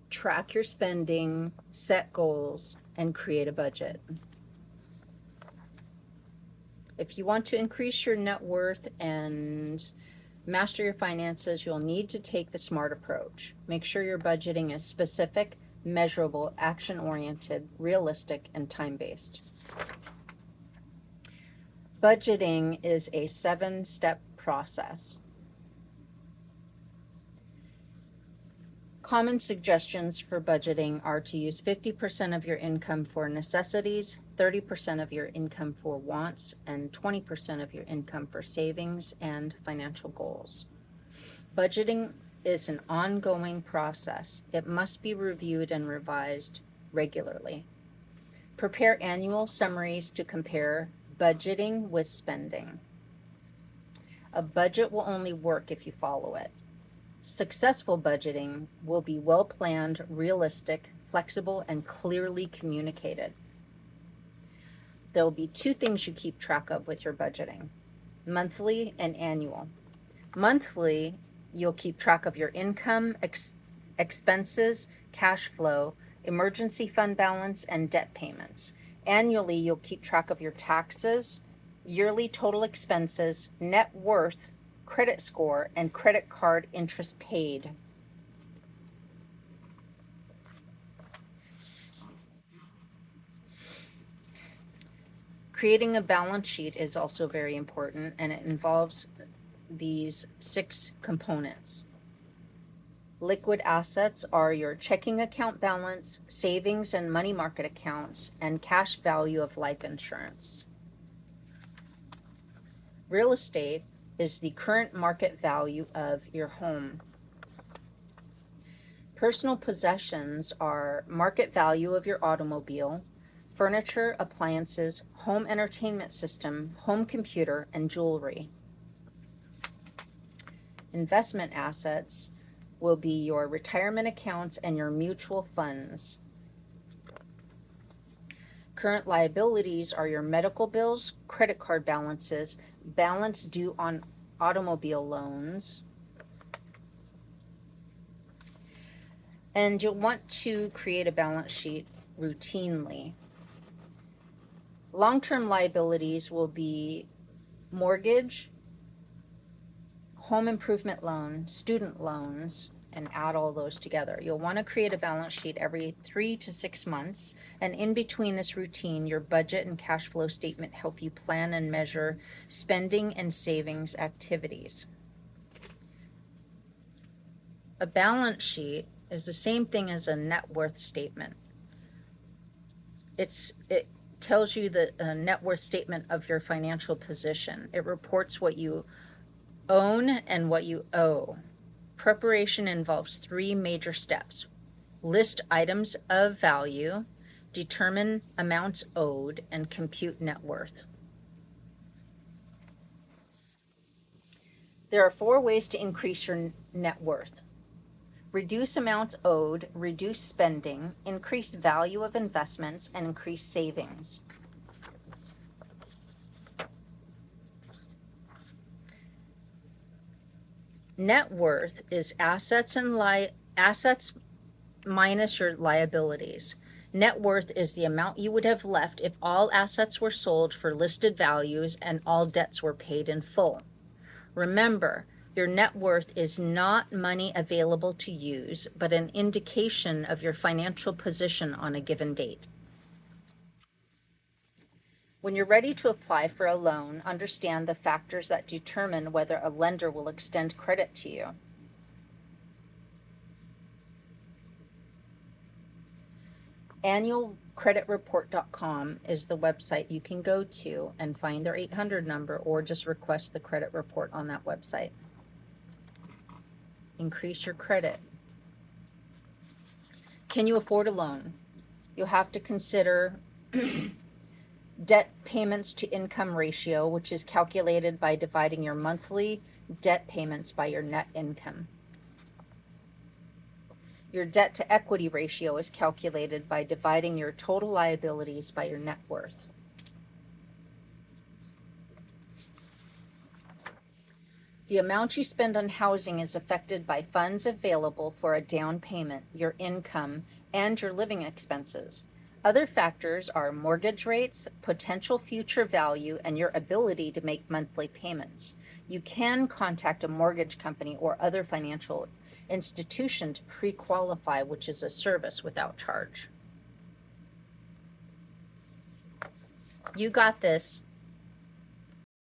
Track your spending, set goals, and create a budget. If you want to increase your net worth and master your finances, you'll need to take the SMART approach. Make sure your budgeting is specific, measurable, action-oriented, realistic, and time-based. Budgeting is a 7-step process. Common suggestions for budgeting are to use 50% of your income for necessities, 30% of your income for wants, and 20% of your income for savings and financial goals. Budgeting is an ongoing process. It must be reviewed and revised regularly. Prepare annual summaries to compare budgeting with spending. A budget will only work if you follow it. Successful budgeting will be well-planned, realistic, flexible, and clearly communicated. There will be 2 things you keep track of with your budgeting: monthly and annual. Monthly, you'll keep track of your income, expenses, cash flow, emergency fund balance, and debt payments. Annually, you'll keep track of your taxes, yearly total expenses, net worth, credit score, and credit card interest paid. Creating a balance sheet is also very important, and it involves these 6 components. Liquid assets are your checking account balance, savings and money market accounts, and cash value of life insurance. Real estate is the current market value of your home. Personal possessions are market value of your automobile, furniture, appliances, home entertainment system, home computer, and jewelry. Investment assets will be your retirement accounts and your mutual funds. Current liabilities are your medical bills, credit card balances, balance due on automobile loans. And you'll want to create a balance sheet routinely. Long-term liabilities will be mortgage, home improvement loan, student loans, and add all those together. You'll want to create a balance sheet every 3 to 6 months, and in between this routine, your budget and cash flow statement help you plan and measure spending and savings activities. A balance sheet is the same thing as a net worth statement. It tells you the net worth statement of your financial position. It reports what you own and what you owe. Preparation involves 3 major steps: list items of value, determine amounts owed, and compute net worth. There are 4 ways to increase your net worth: reduce amounts owed, reduce spending, increase value of investments, and increase savings. Net worth is assets minus your liabilities. Net worth is the amount you would have left if all assets were sold for listed values and all debts were paid in full. Remember, your net worth is not money available to use, but an indication of your financial position on a given date. When you're ready to apply for a loan, understand the factors that determine whether a lender will extend credit to you. Annualcreditreport.com is the website you can go to and find their 800 number, or just request the credit report on that website. Increase your credit. Can you afford a loan? You'll have to consider debt payments to income ratio, which is calculated by dividing your monthly debt payments by your net income. Your debt to equity ratio is calculated by dividing your total liabilities by your net worth. The amount you spend on housing is affected by funds available for a down payment, your income, and your living expenses. Other factors are mortgage rates, potential future value, and your ability to make monthly payments. You can contact a mortgage company or other financial institution to pre-qualify, which is a service without charge. You got this.